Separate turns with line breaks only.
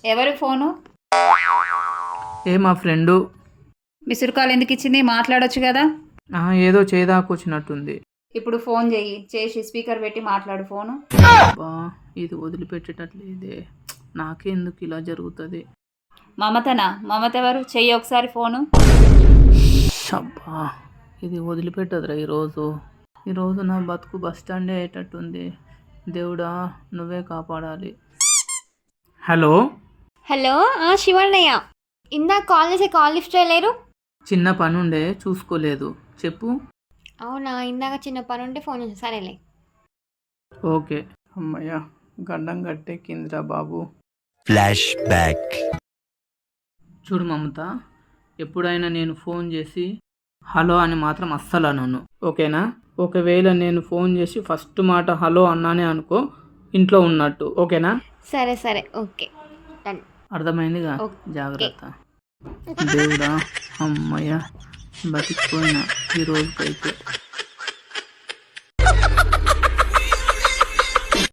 ఎవరు ఫోను?
మా friend.
Missed call ఎందుకు ఇచ్చింది? మాట్లాడొచ్చు కదా.
ఏదో చేదాకొచ్చినట్టుంది.
ఇప్పుడు ఫోన్ చెయ్యి, చేసి స్పీకర్ పెట్టి మాట్లాడు ఫోను.
బా ఇది వదిలిపెట్టేటట్లేదే. నాకే ఎందుకు ఇలా జరుగుతుంది?
మమతనా? మమత ఎవరు? చెయ్యి ఒకసారి ఫోను.
అబ్బా ఇది వదిలిపెట్టదురా ఈరోజు నా బతుకు బస్ స్టాండే అయ్యేటట్టుంది. దేవుడా నువ్వే కాపాడాలి. హలో
హలో శివన్నయ్య, ఇందాక కాల్ చేసి కాల్ లిఫ్ట్ చేయలేరు?
చిన్న పని ఉండే చూసుకోలేదు. చెప్పు.
అవునా, ఇందాక చిన్న పని ఉంటే ఫోన్ చేసి సరేలే.
ఓకే. అమ్మయ్య గడ్డం గట్టెక్కిందిరా బాబు.
Flash back.
చూడు మమత, ఎప్పుడైనా నేను ఫోన్ చేసి హలో అని మాత్రం అస్సలు అనను, ఓకేనా? ఒకవేళ నేను ఫోన్ చేసి ఫస్ట్ మాట హలో అన్నానే అనుకో, ఇంట్లో ఉన్నట్టు, ఓకేనా?
సరే సరే ఓకే డన్.
అర్థమైందిగా? జాగ్రత్త. దేవుడా అమ్మయ్య బతికిపోయినా ఈ రోజుకైతే.